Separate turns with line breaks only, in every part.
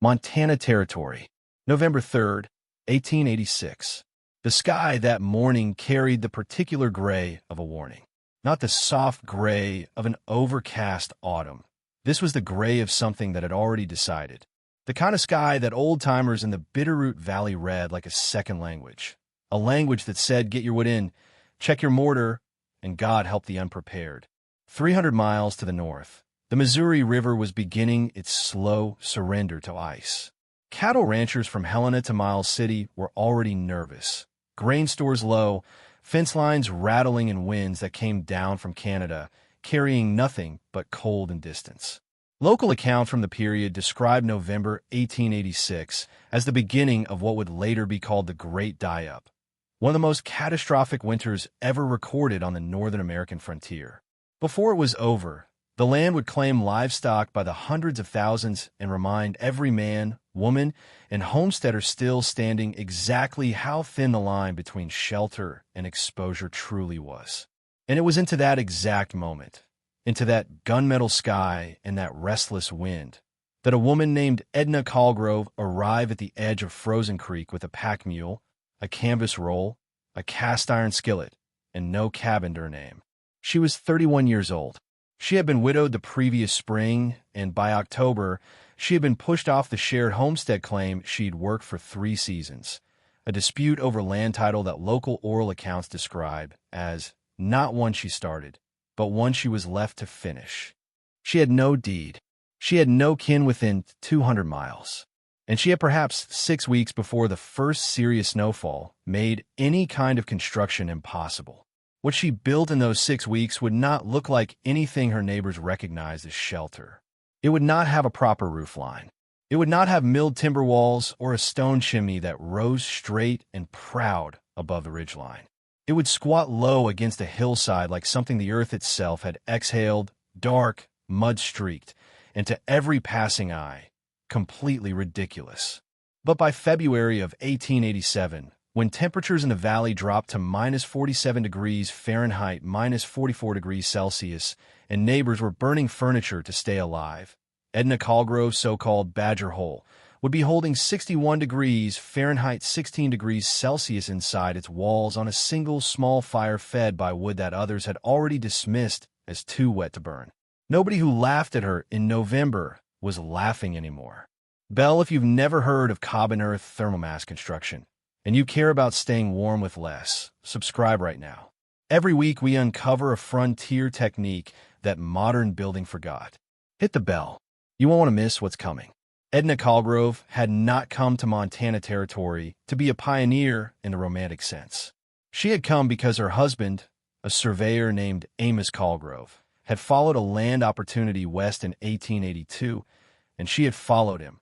Montana Territory, November 3rd, 1886. The sky that morning carried the particular gray of a warning, not the soft gray of an overcast autumn. This was the gray of something that had already decided. The kind of sky that old-timers in the Bitterroot Valley read like a second language. A language that said, get your wood in, check your mortar, and God help the unprepared. 300 miles to the north, the Missouri River was beginning its slow surrender to ice. Cattle ranchers from Helena to Miles City were already nervous. Grain stores low, fence lines rattling in winds that came down from Canada, carrying nothing but cold and distance. Local accounts from the period described November 1886 as the beginning of what would later be called the Great Die-Up, one of the most catastrophic winters ever recorded on the northern American frontier. Before it was over, the land would claim livestock by the hundreds of thousands and remind every man, woman, and homesteader still standing exactly how thin the line between shelter and exposure truly was. And it was into that exact moment, into that gunmetal sky and that restless wind, that a woman named Edna Colgrove arrived at the edge of Frozen Creek with a pack mule, a canvas roll, a cast-iron skillet, and no cabin to her name. She was 31 years old. She had been widowed the previous spring, and by October, she had been pushed off the shared homestead claim she'd worked for 3 seasons, a dispute over land title that local oral accounts describe as not one she started, but one she was left to finish. She had no deed. She had no kin within 200 miles. And she had perhaps 6 weeks before the first serious snowfall made any kind of construction impossible. What she built in those 6 weeks would not look like anything her neighbors recognized as shelter. It would not have a proper roof line. It would not have milled timber walls or a stone chimney that rose straight and proud above the ridgeline. It would squat low against a hillside like something the earth itself had exhaled, dark, mud-streaked, and to every passing eye, completely ridiculous. But by February of 1887, when temperatures in the valley dropped to minus 47 degrees Fahrenheit, minus 44 degrees Celsius, and neighbors were burning furniture to stay alive, Edna Colgrove's so-called Badger Hole would be holding 61 degrees Fahrenheit, 16 degrees Celsius inside its walls on a single small fire fed by wood that others had already dismissed as too wet to burn. Nobody who laughed at her in November was laughing anymore. Belle, if you've never heard of cob earth thermal mass construction, and you care about staying warm with less, subscribe right now. Every week we uncover a frontier technique that modern building forgot. Hit the bell. You won't want to miss what's coming. Edna Colgrove had not come to Montana Territory to be a pioneer in the romantic sense. She had come because her husband, a surveyor named Amos Colgrove, had followed a land opportunity west in 1882, and she had followed him,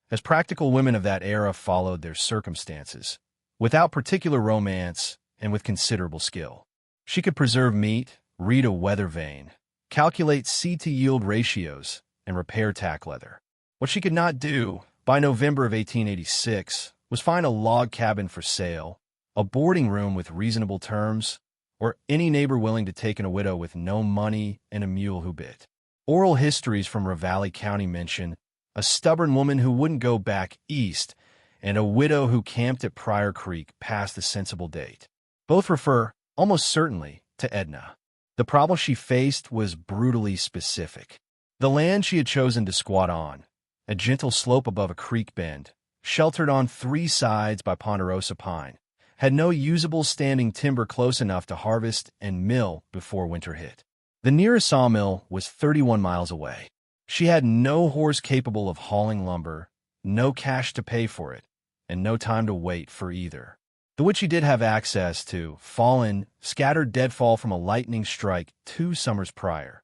as practical women of that era followed their circumstances, without particular romance and with considerable skill. She could preserve meat, read a weather vane, calculate seed-to-yield ratios, and repair tack leather. What she could not do, by November of 1886, was find a log cabin for sale, a boarding room with reasonable terms, or any neighbor willing to take in a widow with no money and a mule who bit. Oral histories from Ravalli County mention a stubborn woman who wouldn't go back east and a widow who camped at Pryor Creek past the sensible date. Both refer, almost certainly, to Edna. The problem she faced was brutally specific. The land she had chosen to squat on, a gentle slope above a creek bend, sheltered on 3 sides by ponderosa pine, had no usable standing timber close enough to harvest and mill before winter hit. The nearest sawmill was 31 miles away. She had no horse capable of hauling lumber, no cash to pay for it, and no time to wait for either. The wood she did have access to, fallen, scattered deadfall from a lightning strike 2 summers prior,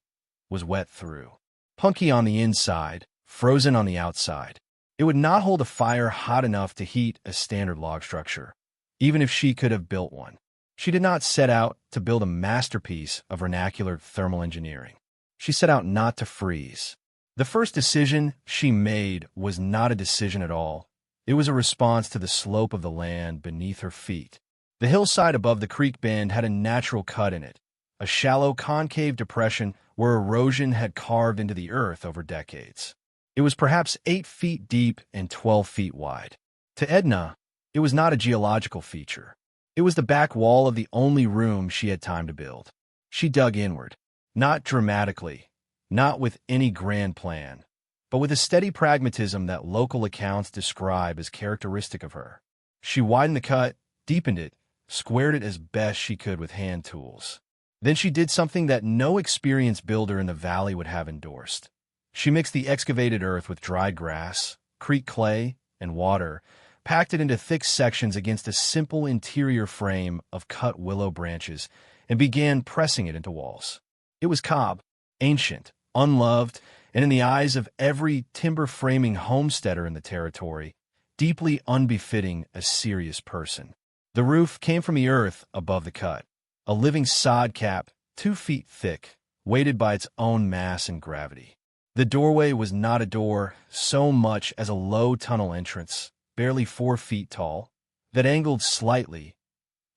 was wet through. Punky on the inside, frozen on the outside. It would not hold a fire hot enough to heat a standard log structure, even if she could have built one. She did not set out to build a masterpiece of vernacular thermal engineering. She set out not to freeze. The first decision she made was not a decision at all. It was a response to the slope of the land beneath her feet. The hillside above the creek bend had a natural cut in it, a shallow concave depression where erosion had carved into the earth over decades. It was perhaps 8 feet deep and 12 feet wide. To Edna, it was not a geological feature. It was the back wall of the only room she had time to build. She dug inward, not dramatically, not with any grand plan, but with a steady pragmatism that local accounts describe as characteristic of her. She widened the cut, deepened it, squared it as best she could with hand tools. Then she did something that no experienced builder in the valley would have endorsed. She mixed the excavated earth with dried grass, creek clay, and water, packed it into thick sections against a simple interior frame of cut willow branches, and began pressing it into walls. It was cob, ancient, unloved, and in the eyes of every timber-framing homesteader in the territory, deeply unbefitting a serious person. The roof came from the earth above the cut, a living sod cap 2 feet thick, weighted by its own mass and gravity. The doorway was not a door so much as a low tunnel entrance, barely 4 feet tall, that angled slightly,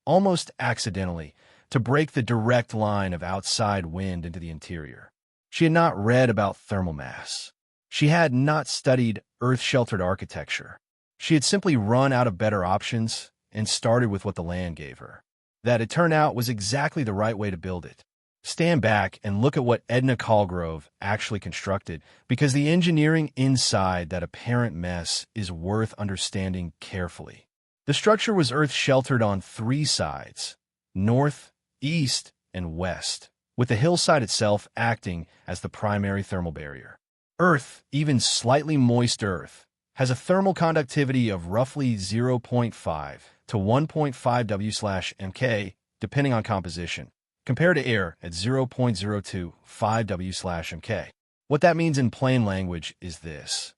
almost accidentally, to break the direct line of outside wind into the interior. She had not read about thermal mass. She had not studied earth-sheltered architecture. She had simply run out of better options and started with what the land gave her. That, it turned out, was exactly the right way to build it. Stand back and look at what Edna Colgrove actually constructed, because the engineering inside that apparent mess is worth understanding carefully. The structure was earth-sheltered on 3 sides, north, east, and west, with the hillside itself acting as the primary thermal barrier. Earth, even slightly moist earth, has a thermal conductivity of roughly 0.5 to 1.5 W/Mk, depending on composition, compared to air at 0.025 W/Mk. What that means in plain language is this.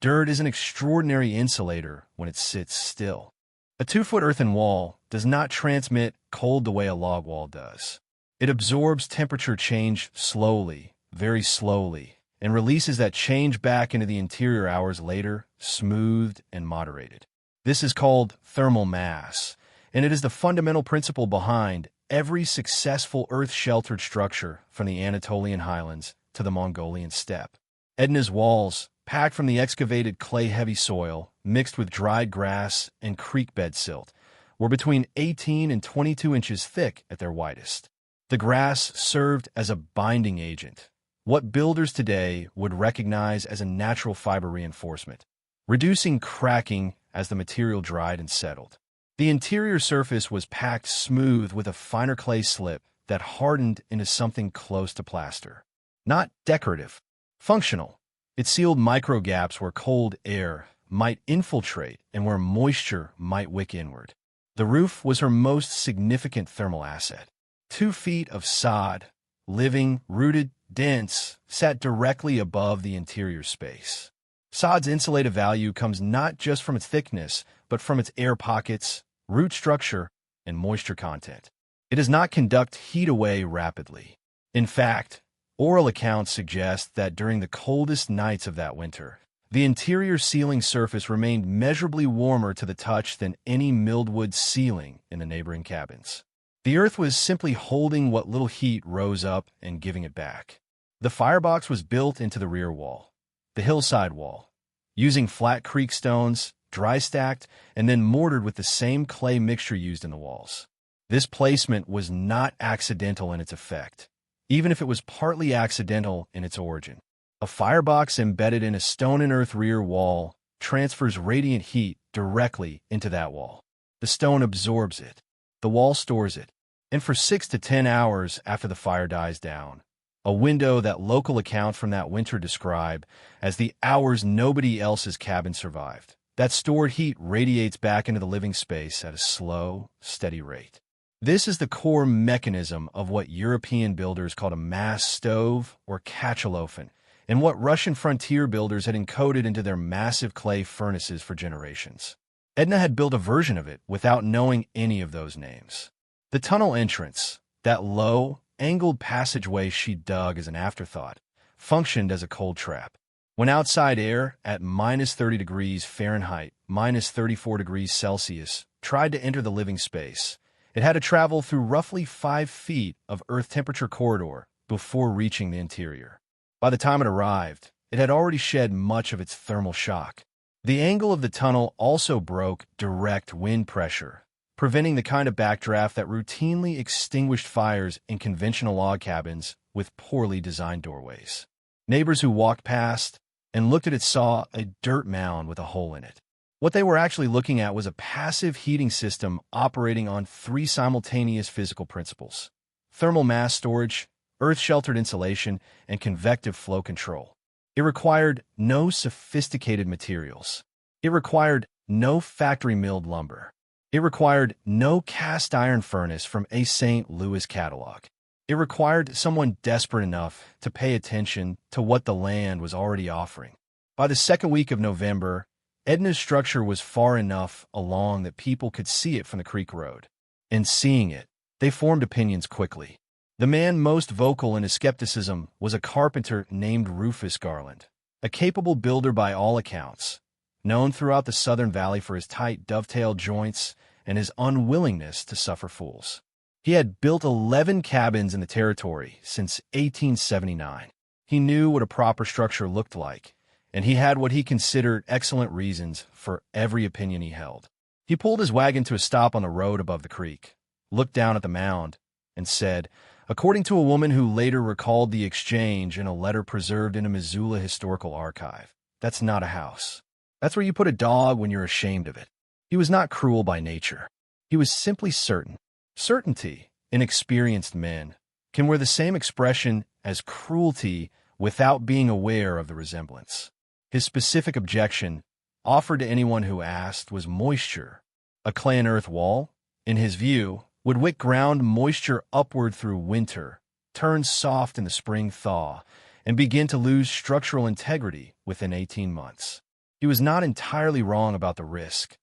Dirt is an extraordinary insulator when it sits still. A 2-foot earthen wall does not transmit cold the way a log wall does. It absorbs temperature change slowly, very slowly, and releases that change back into the interior hours later, smoothed and moderated. This is called thermal mass, and it is the fundamental principle behind every successful earth-sheltered structure from the Anatolian highlands to the Mongolian steppe. Edna's walls, packed from the excavated clay-heavy soil, mixed with dried grass and creek bed silt, were between 18 and 22 inches thick at their widest. The grass served as a binding agent, what builders today would recognize as a natural fiber reinforcement, reducing cracking as the material dried and settled. The interior surface was packed smooth with a finer clay slip that hardened into something close to plaster. Not decorative, functional. It sealed micro gaps where cold air might infiltrate and where moisture might wick inward. The roof was her most significant thermal asset. 2 feet of sod, living, rooted, dense, sat directly above the interior space. Sod's insulative value comes not just from its thickness, but from its air pockets, root structure, and moisture content. It does not conduct heat away rapidly. In fact, oral accounts suggest that during the coldest nights of that winter, the interior ceiling surface remained measurably warmer to the touch than any milled wood ceiling in the neighboring cabins. The earth was simply holding what little heat rose up and giving it back. The firebox was built into the rear wall, the hillside wall, using flat creek stones, dry stacked, and then mortared with the same clay mixture used in the walls. This placement was not accidental in its effect, even if it was partly accidental in its origin. A firebox embedded in a stone and earth rear wall transfers radiant heat directly into that wall. The stone absorbs it. The wall stores it. And for 6 to 10 hours after the fire dies down, a window that local accounts from that winter describe as the hours nobody else's cabin survived, that stored heat radiates back into the living space at a slow, steady rate. This is the core mechanism of what European builders called a mass stove or katchelofen, and what Russian frontier builders had encoded into their massive clay furnaces for generations. Edna had built a version of it without knowing any of those names. The tunnel entrance, that low, angled passageway she dug as an afterthought, functioned as a cold trap. When outside air at minus 30 degrees Fahrenheit, minus 34 degrees Celsius, tried to enter the living space, it had to travel through roughly 5 feet of earth temperature corridor before reaching the interior. By the time it arrived, it had already shed much of its thermal shock. The angle of the tunnel also broke direct wind pressure, preventing the kind of backdraft that routinely extinguished fires in conventional log cabins with poorly designed doorways. Neighbors who walked past and looked at it saw a dirt mound with a hole in it. What they were actually looking at was a passive heating system operating on three simultaneous physical principles: thermal mass storage, earth-sheltered insulation, and convective flow control. It required no sophisticated materials. It required no factory-milled lumber. It required no cast iron furnace from a St. Louis catalog. It required someone desperate enough to pay attention to what the land was already offering. By the second week of November, Edna's structure was far enough along that people could see it from the creek road. And seeing it, they formed opinions quickly. The man most vocal in his skepticism was a carpenter named Rufus Garland, a capable builder by all accounts, known throughout the Southern Valley for his tight dovetail joints and his unwillingness to suffer fools. He had built 11 cabins in the territory since 1879. He knew what a proper structure looked like, and he had what he considered excellent reasons for every opinion he held. He pulled his wagon to a stop on the road above the creek, looked down at the mound, and said, according to a woman who later recalled the exchange in a letter preserved in a Missoula historical archive, "That's not a house. That's where you put a dog when you're ashamed of it." He was not cruel by nature. He was simply certain. Certainty, in experienced men, can wear the same expression as cruelty without being aware of the resemblance. His specific objection, offered to anyone who asked, was moisture. A clay and earth wall, in his view, would wick ground moisture upward through winter, turn soft in the spring thaw, and begin to lose structural integrity within 18 months. He was not entirely wrong about the risk.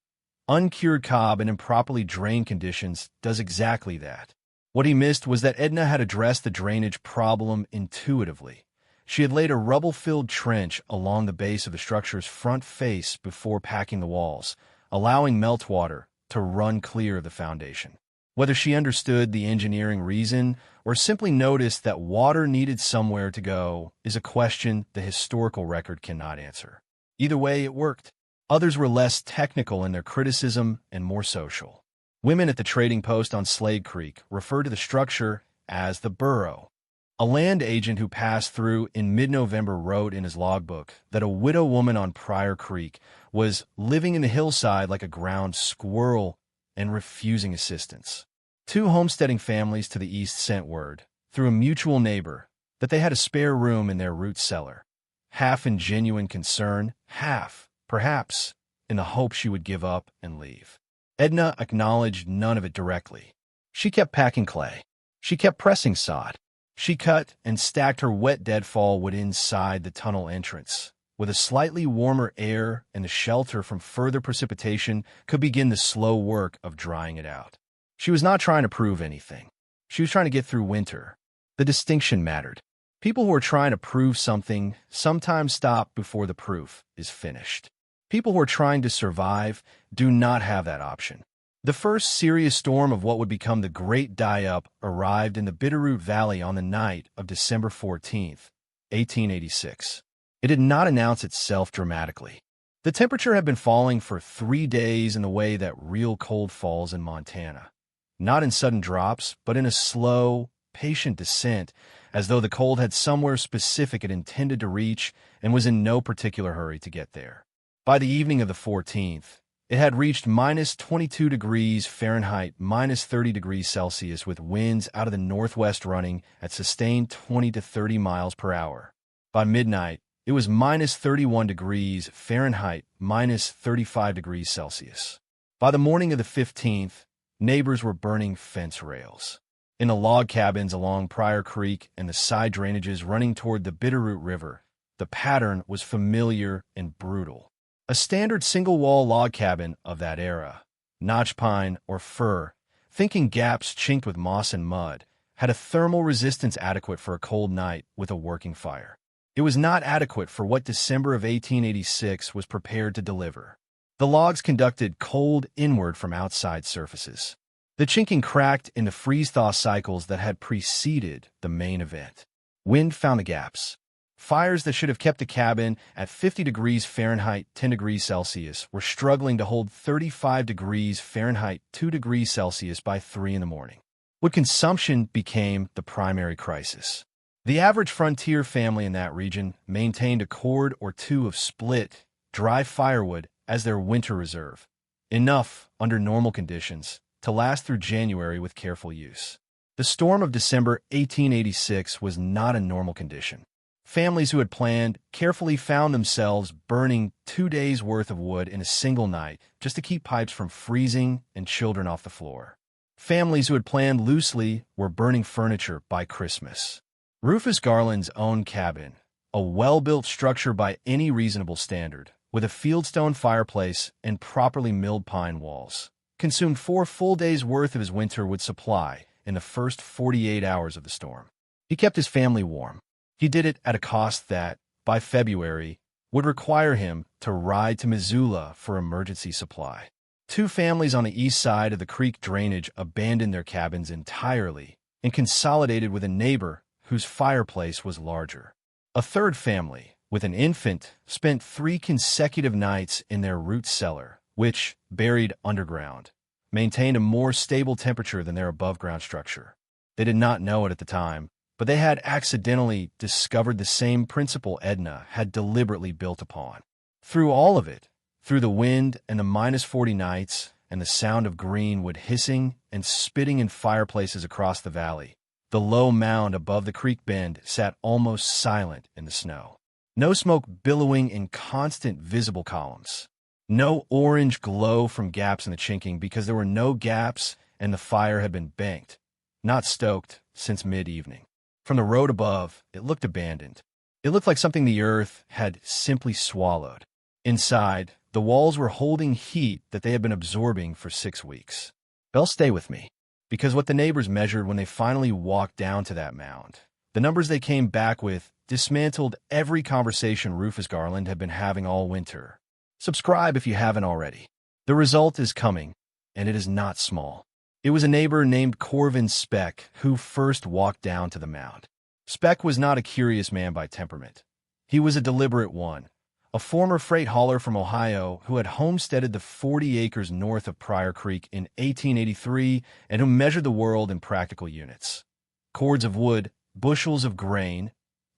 Uncured cob in improperly drained conditions does exactly that. What he missed was that Edna had addressed the drainage problem intuitively. She had laid a rubble-filled trench along the base of the structure's front face before packing the walls, allowing meltwater to run clear of the foundation. Whether she understood the engineering reason or simply noticed that water needed somewhere to go is a question the historical record cannot answer. Either way, it worked. Others were less technical in their criticism and more social. Women at the trading post on Slade Creek referred to the structure as the burrow. A land agent who passed through in mid-November wrote in his logbook that a widow woman on Pryor Creek was living in the hillside like a ground squirrel and refusing assistance. Two homesteading families to the east sent word, through a mutual neighbor, that they had a spare room in their root cellar, half in genuine concern, half, perhaps, in the hope she would give up and leave. Edna acknowledged none of it directly. She kept packing clay. She kept pressing sod. She cut and stacked her wet deadfall wood inside the tunnel entrance. With a slightly warmer air and the shelter from further precipitation could begin the slow work of drying it out. She was not trying to prove anything. She was trying to get through winter. The distinction mattered. People who are trying to prove something sometimes stop before the proof is finished. People who are trying to survive do not have that option. The first serious storm of what would become the Great Die-Up arrived in the Bitterroot Valley on the night of December 14th, 1886. It did not announce itself dramatically. The temperature had been falling for 3 days in the way that real cold falls in Montana. Not in sudden drops, but in a slow, patient descent, as though the cold had somewhere specific it intended to reach and was in no particular hurry to get there. By the evening of the 14th, it had reached minus 22 degrees Fahrenheit, minus 30 degrees Celsius, with winds out of the northwest running at sustained 20 to 30 miles per hour. By midnight, it was minus 31 degrees Fahrenheit, minus 35 degrees Celsius. By the morning of the 15th, neighbors were burning fence rails. In the log cabins along Pryor Creek and the side drainages running toward the Bitterroot River, the pattern was familiar and brutal. A standard single-wall log cabin of that era, notch pine or fir, thinking gaps chinked with moss and mud, had a thermal resistance adequate for a cold night with a working fire. It was not adequate for what December of 1886 was prepared to deliver. The logs conducted cold inward from outside surfaces. The chinking cracked in the freeze-thaw cycles that had preceded the main event. Wind found the gaps. Fires that should have kept the cabin at 50 degrees Fahrenheit, 10 degrees Celsius, were struggling to hold 35 degrees Fahrenheit, 2 degrees Celsius by 3 in the morning. Wood consumption became the primary crisis. The average frontier family in that region maintained a cord or two of split, dry firewood as their winter reserve, enough, under normal conditions, to last through January with careful use. The storm of December 1886 was not a normal condition. Families who had planned carefully found themselves burning 2 days' worth of wood in a single night just to keep pipes from freezing and children off the floor. Families who had planned loosely were burning furniture by Christmas. Rufus Garland's own cabin, a well-built structure by any reasonable standard, with a fieldstone fireplace and properly milled pine walls, consumed 4 full days' worth of his winter wood supply in the first 48 hours of the storm. He kept his family warm. He did it at a cost that, by February, would require him to ride to Missoula for emergency supply. 2 families on the east side of the creek drainage abandoned their cabins entirely and consolidated with a neighbor whose fireplace was larger. A third family, with an infant, spent 3 consecutive nights in their root cellar, which, buried underground, maintained a more stable temperature than their above-ground structure. They did not know it at the time, but they had accidentally discovered the same principle Edna had deliberately built upon. Through all of it, through the wind and the -40 nights and the sound of green wood hissing and spitting in fireplaces across the valley, the low mound above the creek bend sat almost silent in the snow. No smoke billowing in constant visible columns. No orange glow from gaps in the chinking because there were no gaps and the fire had been banked, not stoked, since mid-evening. From the road above, it looked abandoned. It looked like something the earth had simply swallowed. Inside, the walls were holding heat that they had been absorbing for 6 weeks. They'll stay with me, because what the neighbors measured when they finally walked down to that mound, the numbers they came back with, dismantled every conversation Rufus Garland had been having all winter. Subscribe if you haven't already. The result is coming, and it is not small. It was a neighbor named Corvin Speck who first walked down to the mound. Speck was not a curious man by temperament. He was a deliberate one, a former freight hauler from Ohio who had homesteaded the 40 acres north of Pryor Creek in 1883 and who measured the world in practical units. Cords of wood, bushels of grain,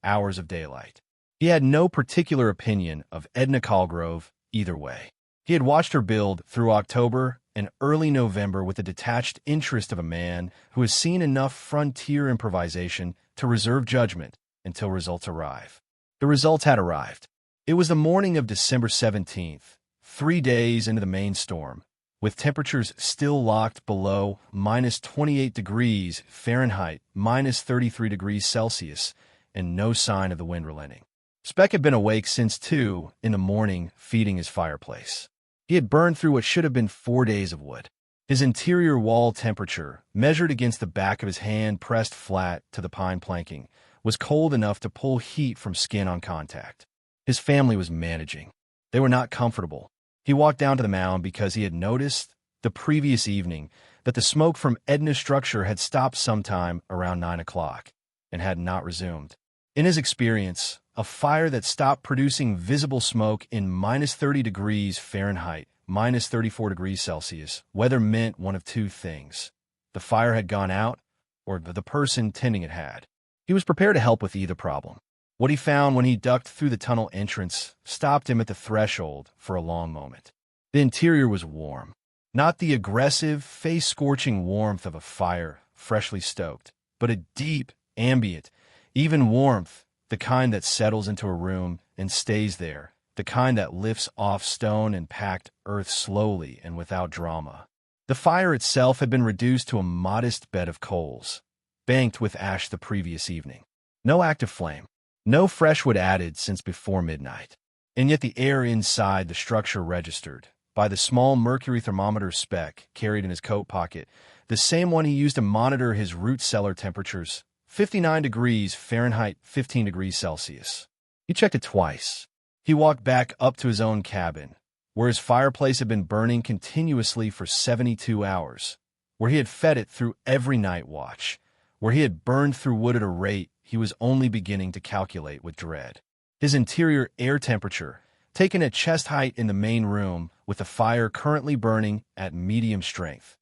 hours of daylight. He had no particular opinion of Edna Colgrove either way. He had watched her build through October and early November with the detached interest of a man who has seen enough frontier improvisation to reserve judgment until results arrive. The results had arrived. It was the morning of December 17th, 3 days into the main storm, with temperatures still locked below -28 degrees Fahrenheit, -33 degrees Celsius, and no sign of the wind relenting. Speck had been awake since 2 in the morning, feeding his fireplace. He had burned through what should have been 4 days of wood. His interior wall temperature, measured against the back of his hand pressed flat to the pine planking, was cold enough to pull heat from skin on contact. His family was managing. They were not comfortable. He walked down to the mound because he had noticed the previous evening that the smoke from Edna's structure had stopped sometime around 9 o'clock and had not resumed. In his experience, a fire that stopped producing visible smoke in -30 degrees Fahrenheit, -34 degrees Celsius, weather meant one of 2 things. The fire had gone out, or the person tending it had. He was prepared to help with either problem. What he found when he ducked through the tunnel entrance stopped him at the threshold for a long moment. The interior was warm. Not the aggressive, face-scorching warmth of a fire freshly stoked, but a deep, ambient, even warmth, the kind that settles into a room and stays there, the kind that lifts off stone and packed earth slowly and without drama. The fire itself had been reduced to a modest bed of coals, banked with ash the previous evening. No active flame, no fresh wood added since before midnight. And yet the air inside the structure registered, by the small mercury thermometer Speck carried in his coat pocket, the same one he used to monitor his root cellar temperatures, 59 degrees Fahrenheit, 15 degrees Celsius. He checked it twice. He walked back up to his own cabin, where his fireplace had been burning continuously for 72 hours, where he had fed it through every night watch, where he had burned through wood at a rate he was only beginning to calculate with dread. His interior air temperature, taken at chest height in the main room, with the fire currently burning at medium strength,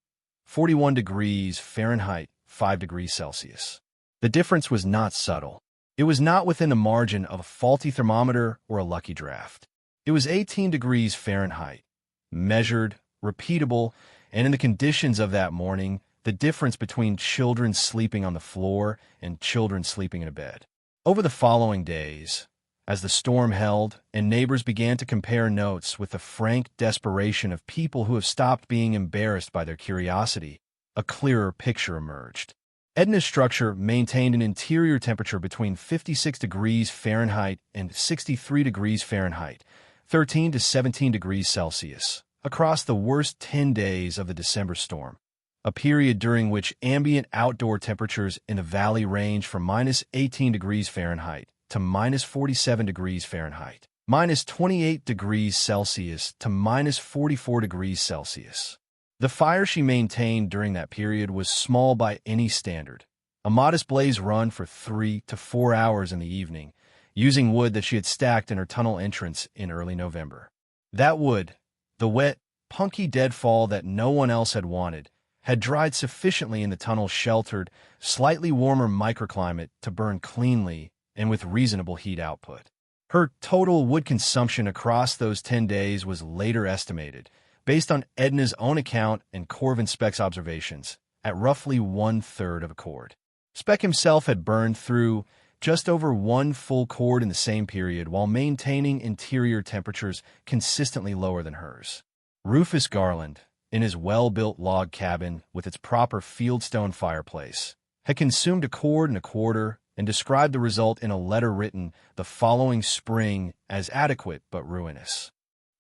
41 degrees Fahrenheit, 5 degrees Celsius. The difference was not subtle. It was not within the margin of a faulty thermometer or a lucky draft. It was 18 degrees Fahrenheit, measured, repeatable, and in the conditions of that morning, the difference between children sleeping on the floor and children sleeping in a bed. Over the following days, as the storm held and neighbors began to compare notes with the frank desperation of people who have stopped being embarrassed by their curiosity, a clearer picture emerged. Edna's structure maintained an interior temperature between 56 degrees Fahrenheit and 63 degrees Fahrenheit, 13 to 17 degrees Celsius, across the worst 10 days of the December storm, a period during which ambient outdoor temperatures in the valley range from minus 18 degrees Fahrenheit to minus 47 degrees Fahrenheit, minus 28 degrees Celsius to minus 44 degrees Celsius. The fire she maintained during that period was small by any standard, a modest blaze run for 3 to 4 hours in the evening, using wood that she had stacked in her tunnel entrance in early November. That wood, the wet, punky deadfall that no one else had wanted, had dried sufficiently in the tunnel's sheltered, slightly warmer microclimate to burn cleanly and with reasonable heat output. Her total wood consumption across those 10 days was later estimated, based on Edna's own account and Corvin Speck's observations, at roughly 1/3 of a cord. Speck himself had burned through just over 1 full cord in the same period while maintaining interior temperatures consistently lower than hers. Rufus Garland, in his well-built log cabin with its proper fieldstone fireplace, had consumed 1 1/4 cords and described the result in a letter written the following spring as adequate but ruinous.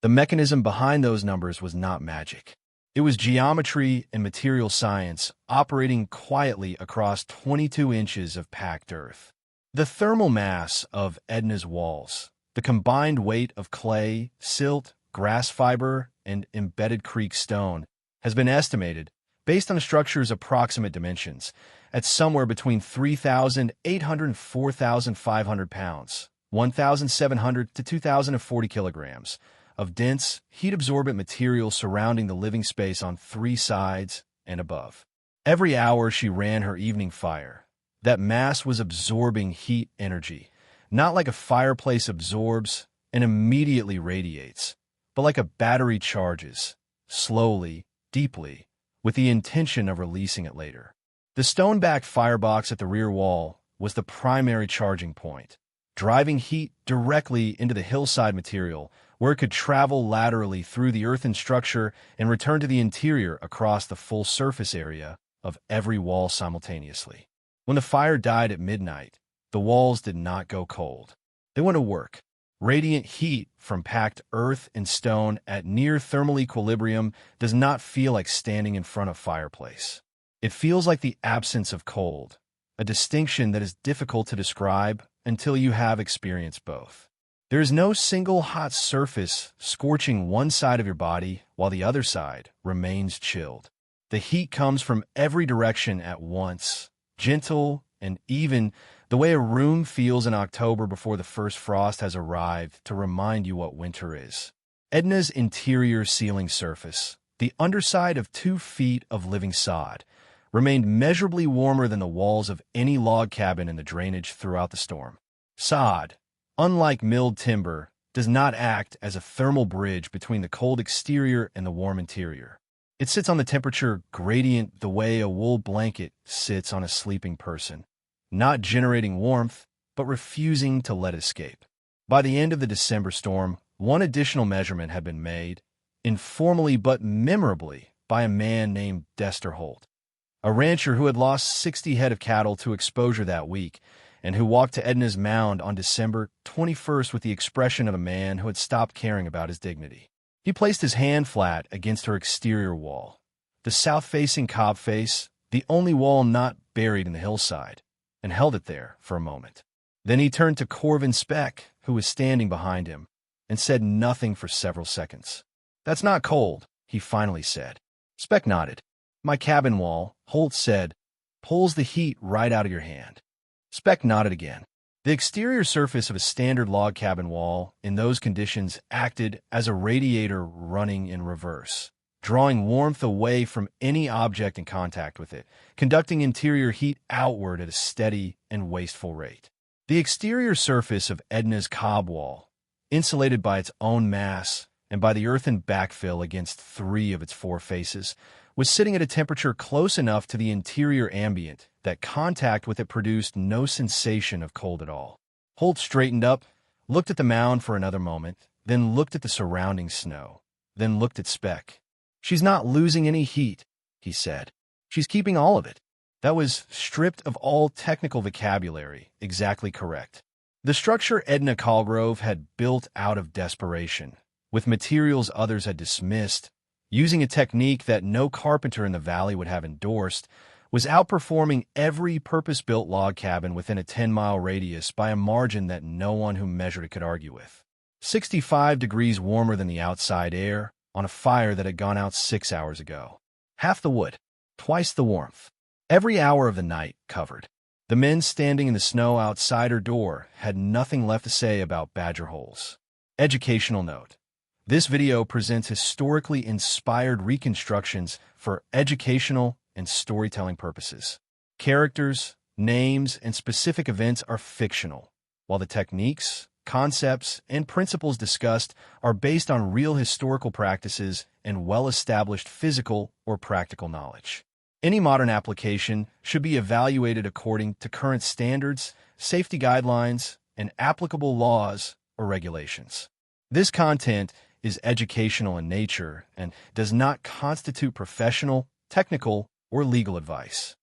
The mechanism behind those numbers was not magic. It was geometry and material science operating quietly across 22 inches of packed earth. The thermal mass of Edna's walls, the combined weight of clay, silt, grass fiber, and embedded creek stone, has been estimated, based on the structure's approximate dimensions, at somewhere between 3,800 and 4,500 pounds, 1,700 to 2,040 kilograms, of dense, heat-absorbent material surrounding the living space on 3 sides and above. Every hour she ran her evening fire, that mass was absorbing heat energy, not like a fireplace absorbs and immediately radiates, but like a battery charges, slowly, deeply, with the intention of releasing it later. The stone-backed firebox at the rear wall was the primary charging point, driving heat directly into the hillside material, where it could travel laterally through the earthen structure and return to the interior across the full surface area of every wall simultaneously. When the fire died at midnight, the walls did not go cold. They went to work. Radiant heat from packed earth and stone at near thermal equilibrium does not feel like standing in front of a fireplace. It feels like the absence of cold, a distinction that is difficult to describe until you have experienced both. There is no single hot surface scorching one side of your body while the other side remains chilled. The heat comes from every direction at once, gentle and even, the way a room feels in October before the first frost has arrived to remind you what winter is. Edna's interior ceiling surface, the underside of 2 feet of living sod, remained measurably warmer than the walls of any log cabin in the drainage throughout the storm. Sod, unlike milled timber, does not act as a thermal bridge between the cold exterior and the warm interior. It sits on the temperature gradient the way a wool blanket sits on a sleeping person, not generating warmth, but refusing to let it escape. By the end of the December storm, 1 additional measurement had been made, informally but memorably, by a man named Dester Holt, a rancher who had lost 60 head of cattle to exposure that week, and who walked to Edna's mound on December 21st with the expression of a man who had stopped caring about his dignity. He placed his hand flat against her exterior wall, the south-facing cob face, the only wall not buried in the hillside, and held it there for a moment. Then he turned to Corvin Speck, who was standing behind him, and said nothing for several seconds. "That's not cold," he finally said. Speck nodded. "My cabin wall," Holt said, "pulls the heat right out of your hand." Speck nodded again. The exterior surface of a standard log cabin wall in those conditions acted as a radiator running in reverse, drawing warmth away from any object in contact with it, conducting interior heat outward at a steady and wasteful rate. The exterior surface of Edna's cob wall, insulated by its own mass and by the earthen backfill against 3 of its 4 faces, was sitting at a temperature close enough to the interior ambient that contact with it produced no sensation of cold at all. Holt straightened up, looked at the mound for another moment, then looked at the surrounding snow, then looked at Speck. "She's not losing any heat," he said. "She's keeping all of it." That was, stripped of all technical vocabulary, exactly correct. The structure Edna Colgrove had built out of desperation, with materials others had dismissed, using a technique that no carpenter in the valley would have endorsed, was outperforming every purpose-built log cabin within a 10-mile radius by a margin that no one who measured it could argue with. 65 degrees warmer than the outside air on a fire that had gone out 6 hours ago. Half the wood, twice the warmth. Every hour of the night covered. The men standing in the snow outside her door had nothing left to say about badger holes. Educational note. This video presents historically inspired reconstructions for educational and storytelling purposes. Characters, names, and specific events are fictional, while the techniques, concepts, and principles discussed are based on real historical practices and well-established physical or practical knowledge. Any modern application should be evaluated according to current standards, safety guidelines, and applicable laws or regulations. This content is educational in nature and does not constitute professional, technical, or legal advice.